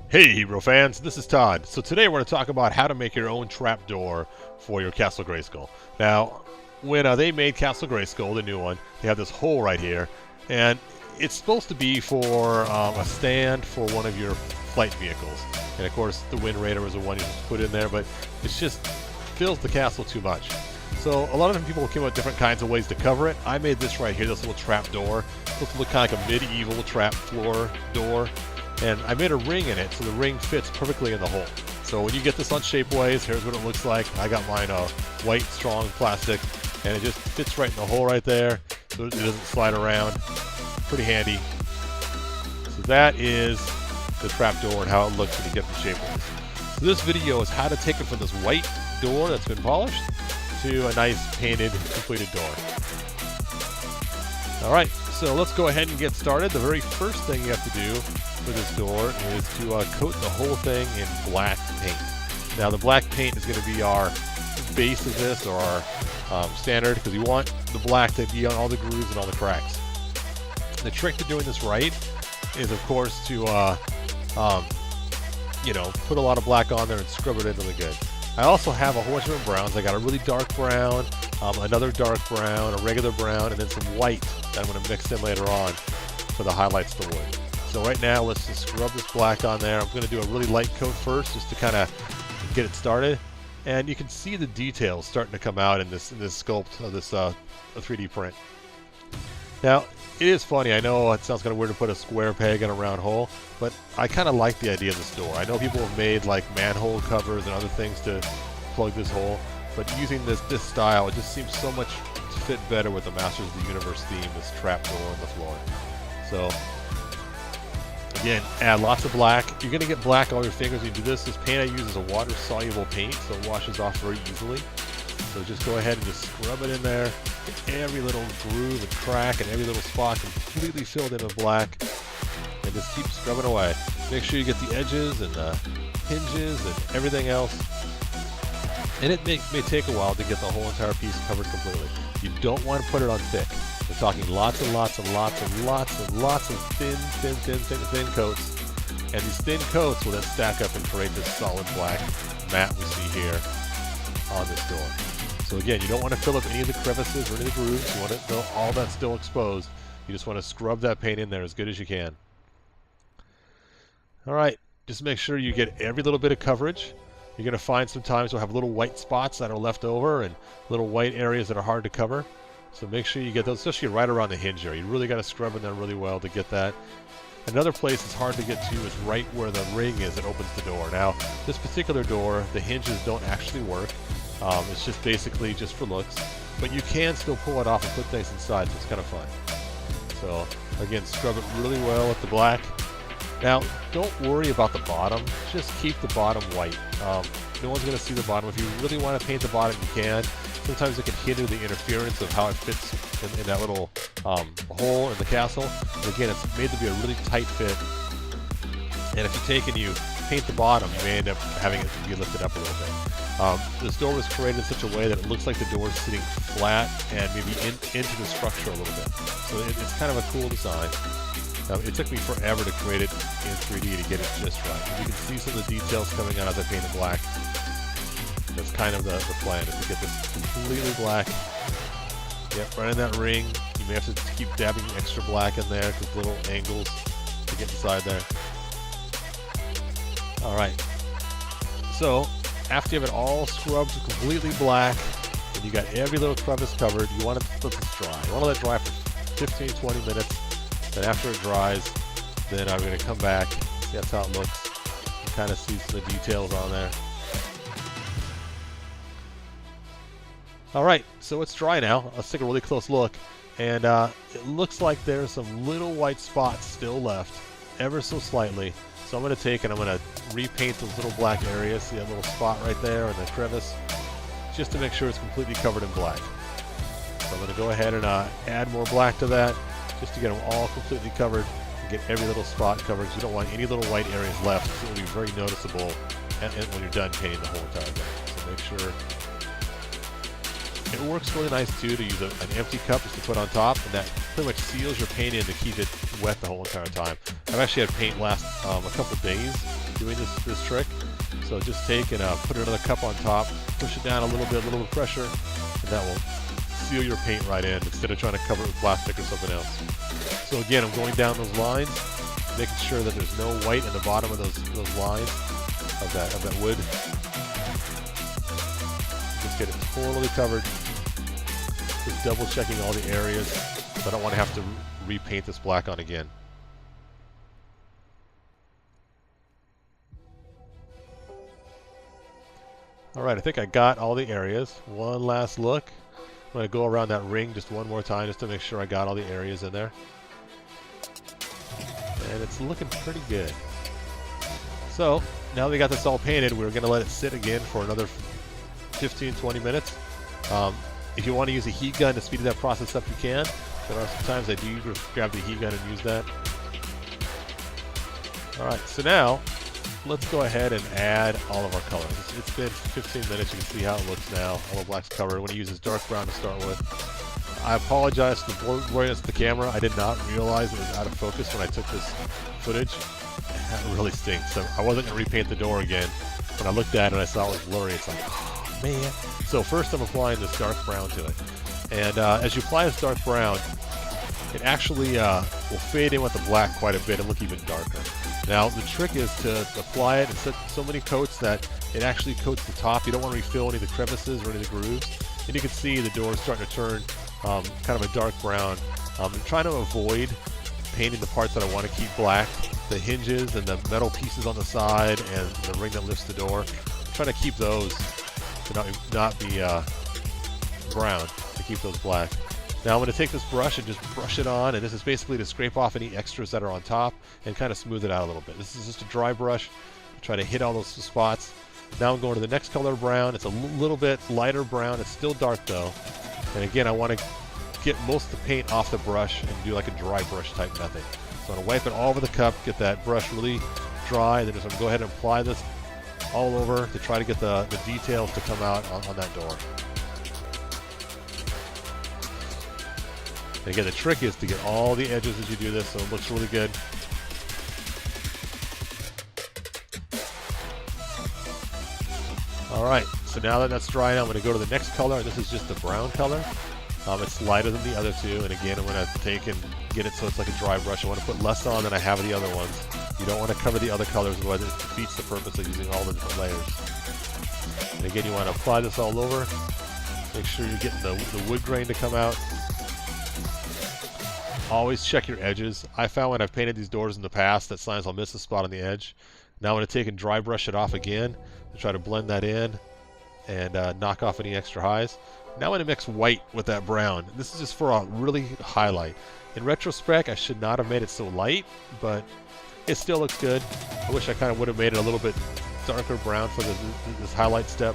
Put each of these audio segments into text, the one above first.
Hey Hero fans, this is Todd. So today we're going to talk about how to make your own trapdoor for your Castle GraySkull. Now, when they made Castle GraySkull, the new one, they have this hole right here, and it's supposed to be for a stand for one of your flight vehicles. And of course, the Wind Raider was the one you put in there, but it just fills the castle too much. So a lot of people came up with different kinds of ways to cover it. I made this right here, this little trap door. It's supposed to look kind of like a medieval trap floor door. And I made a ring in it so the ring fits perfectly in the hole. So when you get this on Shapeways, here's what it looks like. I got mine white, strong plastic, and it just fits right in the hole right there, so it doesn't slide around. Pretty handy. So that is the trap door and how it looks when you get the Shapeways. So this video is how to take it from this white door that's been polished to a nice painted, completed door. Alright, so let's go ahead and get started. The very first thing you have to do for this door is to coat the whole thing in black paint. Now the black paint is going to be our base of this, or our standard, because you want the black to be on all the grooves and all the cracks. The trick to doing this right is, of course, to put a lot of black on there and scrub it in really good. I also have a whole bunch of different browns. I got a really dark brown, another dark brown, a regular brown, and then some white that I'm going to mix in later on for the highlights of the wood. So right now, let's just scrub this black on there. I'm going to do a really light coat first, just to kind of get it started. And you can see the details starting to come out in this sculpt of this 3D print. Now, it is funny. I know it sounds kind of weird to put a square peg in a round hole, but I kind of like the idea of this door. I know people have made like manhole covers and other things to plug this hole, but using this style, it just seems so much to fit better with the Masters of the Universe theme, this trap door on the floor. So again, add lots of black. You're going to get black all your fingers when you do this. This paint I use is a water-soluble paint, so it washes off very easily. So just go ahead and just scrub it in there. Get every little groove and crack and every little spot completely filled in with black. And just keep scrubbing away. Make sure you get the edges and the hinges and everything else. And it may take a while to get the whole entire piece covered completely. You don't want to put it on thick. We're talking lots and lots and lots and lots and lots of thin coats. And these thin coats will then stack up and create this solid black mat we see here on this door. So again, you don't want to fill up any of the crevices or any of the grooves. You want it all that's still exposed. You just want to scrub that paint in there as good as you can. Alright, just make sure you get every little bit of coverage. You're going to find sometimes you'll have little white spots that are left over and little white areas that are hard to cover. So make sure you get those, especially right around the hinge area. You really got to scrub in there really well to get that. Another place that's hard to get to is right where the ring is that opens the door. Now, this particular door, the hinges don't actually work. It's just basically just for looks. But you can still pull it off and put things inside, so it's kind of fun. So, again, scrub it really well with the black. Now, don't worry about the bottom. Just keep the bottom white. No one's going to see the bottom. If you really want to paint the bottom, you can. Sometimes it can hinder the interference of how it fits in that little hole in the castle. But again, it's made to be a really tight fit. And if you take and you paint the bottom, you may end up having it be lifted up a little bit. This door was created in such a way that it looks like the door is sitting flat and maybe into the structure a little bit. So it's kind of a cool design. It took me forever to create it in 3D to get it just right. You can see some of the details coming out as I paint it black. That's kind of the plan, is to get this completely black. Yep, right in that ring. You may have to keep dabbing extra black in there because little angles to get inside there. Alright, so after you have it all scrubbed completely black and you got every little crevice covered, you want to let this dry. You want to let it dry for 15-20 minutes. Then after it dries, then I'm going to come back. See, that's how it looks. You kind of see some of the details on there. Alright, so it's dry now. Let's take a really close look. And it looks like there's some little white spots still left, ever so slightly. So I'm going to take and I'm going to repaint those little black areas. See that little spot right there in the crevice? Just to make sure it's completely covered in black. So I'm going to go ahead and add more black to that, just to get them all completely covered and get every little spot covered, because you don't want any little white areas left. So it'll be very noticeable when you're done painting the whole entire thing. So make sure. It works really nice too to use an empty cup just to put on top, and that pretty much seals your paint in to keep it wet the whole entire time. I've actually had paint last a couple days doing this trick. So just take and put another cup on top, push it down a little bit pressure, and that will seal your paint right in instead of trying to cover it with plastic or something else. So again, I'm going down those lines, making sure that there's no white in the bottom of those lines of that wood. Just get it totally covered. Just double checking all the areas, so I don't want to have to repaint this black on again. Alright, I think I got all the areas. One last look. I'm going to go around that ring just one more time just to make sure I got all the areas in there. And it's looking pretty good. So, now that we got this all painted, we're going to let it sit again for another 15-20 minutes. If you want to use a heat gun to speed that process up, you can. There are some times I do grab the heat gun and use that. Alright, so now let's go ahead and add all of our colors. It's been 15 minutes. You can see how it looks now. All the black's covered. I'm going to use this dark brown to start with. I apologize for the blurriness of the camera. I did not realize it was out of focus when I took this footage. That really stinks. So I wasn't going to repaint the door again. When I looked at it, I saw it was blurry. It's like, oh, man. So first I'm applying this dark brown to it. And as you apply this dark brown, it actually will fade in with the black quite a bit and look even darker. Now the trick is to apply it and set so many coats that it actually coats the top. You don't want to refill any of the crevices or any of the grooves. And you can see the door is starting to turn kind of a dark brown. I'm trying to avoid painting the parts that I want to keep black. The hinges and the metal pieces on the side and the ring that lifts the door. I'm trying to keep those to not be brown, to keep those black. Now I'm going to take this brush and just brush it on, and this is basically to scrape off any extras that are on top and kind of smooth it out a little bit. This is just a dry brush to try to hit all those spots. Now I'm going to the next color, brown. It's a little bit lighter brown. It's still dark though. And again, I want to get most of the paint off the brush and do like a dry brush type method. So I'm going to wipe it all over the cup, get that brush really dry, and then just I'm going to go ahead and apply this all over to try to get the details to come out on that door. And again, the trick is to get all the edges as you do this so it looks really good. Alright, so now that that's dry, I'm going to go to the next color, and this is just the brown color. It's lighter than the other two, and again, I'm going to take and get it so it's like a dry brush. I want to put less on than I have the other ones. You don't want to cover the other colors, otherwise it defeats the purpose of using all the different layers. And again, you want to apply this all over. Make sure you're getting the wood grain to come out. Always check your edges. I found when I've painted these doors in the past that sometimes I'll miss a spot on the edge. Now I'm going to take and dry brush it off again to try to blend that in and knock off any extra highs. Now I'm going to mix white with that brown. This is just for a really highlight. In retrospect, I should not have made it so light, but it still looks good. I wish I kind of would have made it a little bit darker brown for this highlight step.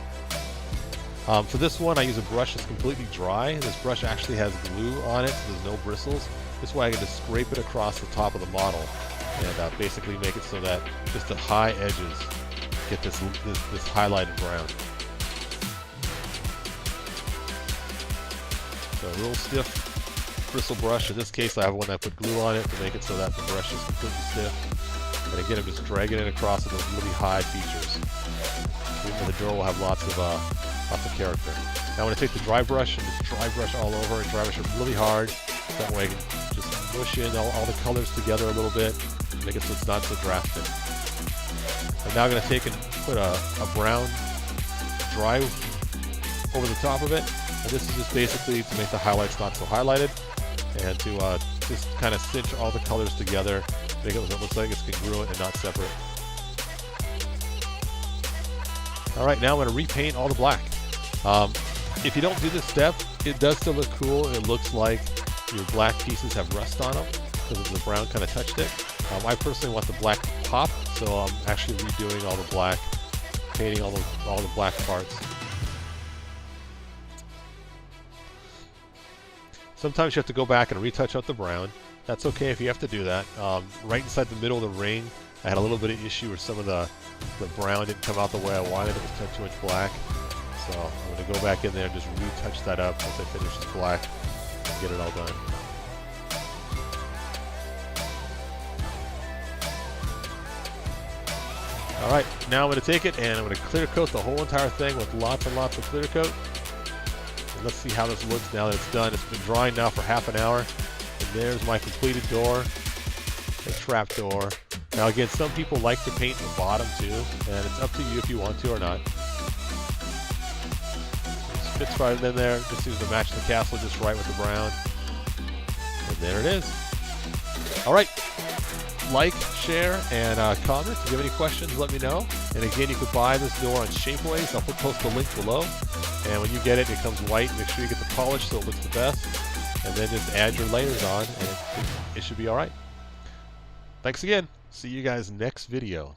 For this one, I use a brush that's completely dry. This brush actually has glue on it, so there's no bristles. This way I can just scrape it across the top of the model and basically make it so that just the high edges get this highlighted brown. So a real stiff bristle brush. In this case, I have one that I put glue on it to make it so that the brush is completely stiff. And again, I'm just dragging it across with those really high features. Even the door will have lots of character. Now I'm going to take the dry brush and just dry brush all over and dry brush it really hard. That way I can just mush in all the colors together a little bit, make it so it's not so drastic. I'm now going to take and put a brown dry over the top of it. And this is just basically to make the highlights not so highlighted and to just kind of cinch all the colors together, make it so it looks like it's congruent and not separate. Alright, now I'm going to repaint all the black. If you don't do this step, it does still look cool. It looks like your black pieces have rust on them because the brown kind of touched it. I personally want the black to pop, so I'm actually redoing all the black, painting all the black parts. Sometimes you have to go back and retouch out the brown. That's okay if you have to do that. Right inside the middle of the ring, I had a little bit of issue where some of the brown didn't come out the way I wanted. It was too much black. So I'm going to go back in there and just retouch that up once I finish this black and get it all done. Alright, now I'm going to take it and I'm going to clear coat the whole entire thing with lots and lots of clear coat. And let's see how this looks now that it's done. It's been drying now for half an hour. And there's my completed door, the trap door. Now again, some people like to paint the bottom too, and it's up to you if you want to or not. It fits right in there, just seems to match the castle just right with the brown. And there it is. Alright. Like, share, and comment. If you have any questions, let me know. And again, you can buy this door on Shapeways. I'll post the link below. And when you get it, it comes white. Make sure you get the polish so it looks the best. And then just add your layers on, and it should be all right. Thanks again. See you guys next video.